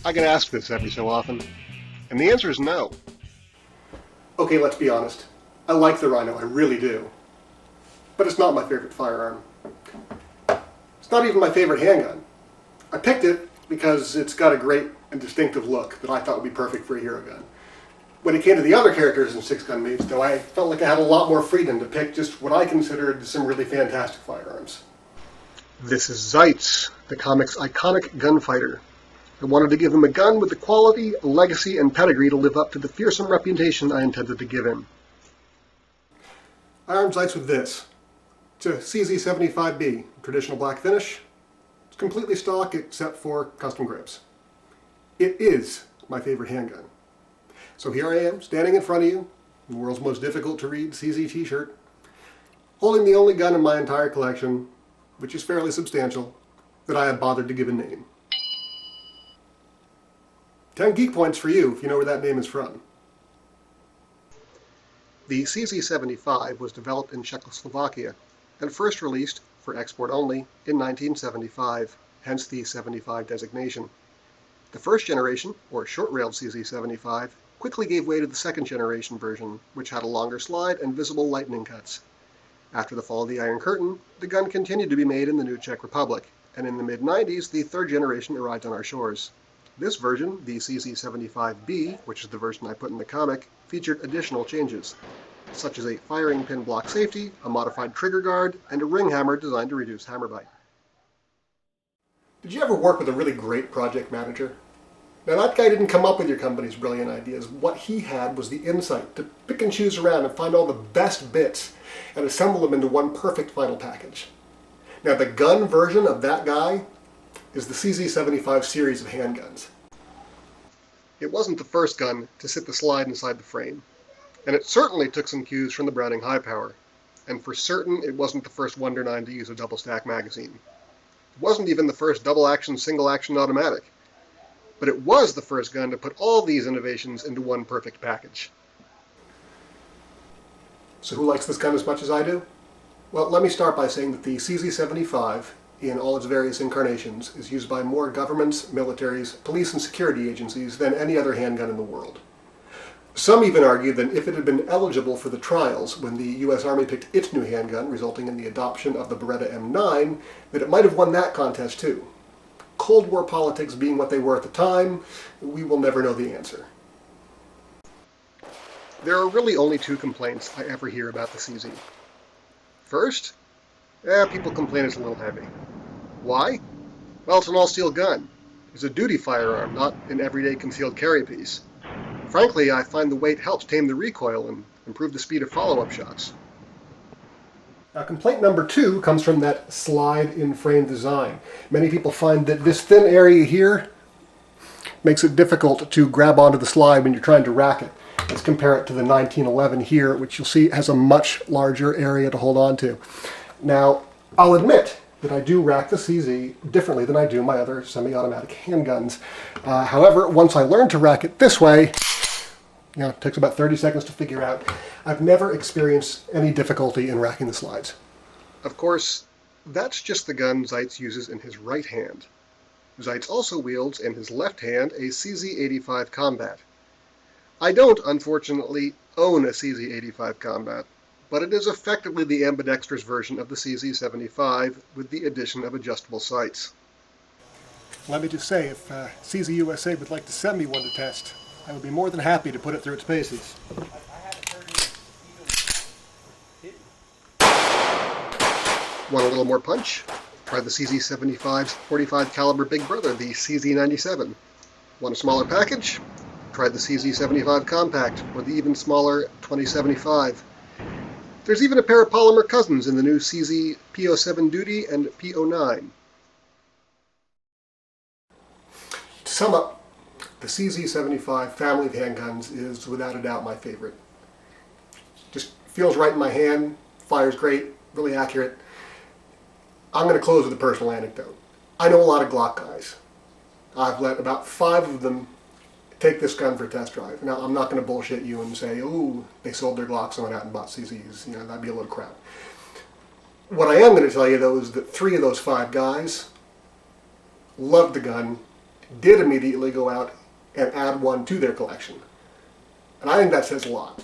I get asked this every so often, and the answer is no. Okay, let's be honest. I like the Rhino, I really do. But it's not my favorite firearm. It's not even my favorite handgun. I picked it because it's got a great and distinctive look that I thought would be perfect for a hero gun. When it came to the other characters in Six Gun Mates, though, I felt like I had a lot more freedom to pick just what I considered some really fantastic firearms. This is Zeitz, the comic's iconic gunfighter. I wanted to give him a gun with the quality, legacy, and pedigree to live up to the fearsome reputation I intended to give him. I armed Zeitz with this. It's a CZ75B, traditional black finish. It's completely stock except for custom grips. It is my favorite handgun. So here I am, standing in front of you, the world's most difficult to read CZ t-shirt, holding the only gun in my entire collection, which is fairly substantial, that I have bothered to give a name. 10 geek points for you if you know where that name is from. The CZ75 was developed in Czechoslovakia and first released, for export only, in 1975, hence the 75 designation. The first generation, or short-railed CZ75, quickly gave way to the second generation version, which had a longer slide and visible lightning cuts. After the fall of the Iron Curtain, the gun continued to be made in the new Czech Republic, and in the mid-90s the third generation arrived on our shores. This version, the CZ75B, which is the version I put in the comic, featured additional changes, such as a firing pin block safety, a modified trigger guard, and a ring hammer designed to reduce hammer bite. Did you ever work with a really great project manager? Now that guy didn't come up with your company's brilliant ideas. What he had was the insight to pick and choose around and find all the best bits and assemble them into one perfect final package. Now the gun version of that guy is the CZ75 series of handguns. It wasn't the first gun to sit the slide inside the frame, and it certainly took some cues from the Browning High Power, and for certain it wasn't the first Wonder 9 to use a double-stack magazine. It wasn't even the first double-action, single-action automatic, but it was the first gun to put all these innovations into one perfect package. So who likes this gun as much as I do? Well, let me start by saying that the CZ75, in all its various incarnations, is used by more governments, militaries, police and security agencies than any other handgun in the world. Some even argue that if it had been eligible for the trials when the U.S. Army picked its new handgun, resulting in the adoption of the Beretta M9, that it might have won that contest too. Cold War politics being what they were at the time, we will never know the answer. There are really only two complaints I ever hear about the CZ. First, people complain it's a little heavy. Why? Well, it's an all-steel gun. It's a duty firearm, not an everyday concealed carry piece. Frankly, I find the weight helps tame the recoil and improve the speed of follow-up shots. Now, complaint number 2 comes from that slide-in-frame design. Many people find that this thin area here makes it difficult to grab onto the slide when you're trying to rack it. Let's compare it to the 1911 here, which you'll see has a much larger area to hold on to. Now, I'll admit that I do rack the CZ differently than I do my other semi-automatic handguns. However, once I learned to rack it this way, it takes about 30 seconds to figure out. I've never experienced any difficulty in racking the slides. Of course, that's just the gun Zeitz uses in his right hand. Zeitz also wields in his left hand a CZ85 Combat. I don't, unfortunately, own a CZ85 Combat, but it is effectively the ambidextrous version of the CZ75 with the addition of adjustable sights. Let me just say, if CZ USA would like to send me one to test, I would be more than happy to put it through its paces. Want a little more punch? Try the CZ75's .45 caliber big brother, the CZ97. Want a smaller package? Try the CZ75 Compact, or the even smaller 2075. There's even a pair of polymer cousins in the new CZ P07 Duty and P09. To sum up, the CZ75 family of handguns is without a doubt my favorite. Just feels right in my hand, fires great, really accurate. I'm going to close with a personal anecdote. I know a lot of Glock guys. I've let about 5 of them take this gun for a test drive. Now, I'm not going to bullshit you and say, ooh, they sold their Glocks and went out and bought CZs. That'd be a little crap. What I am going to tell you, though, is that 3 of those 5 guys loved the gun did immediately go out and add one to their collection. And I think that says a lot.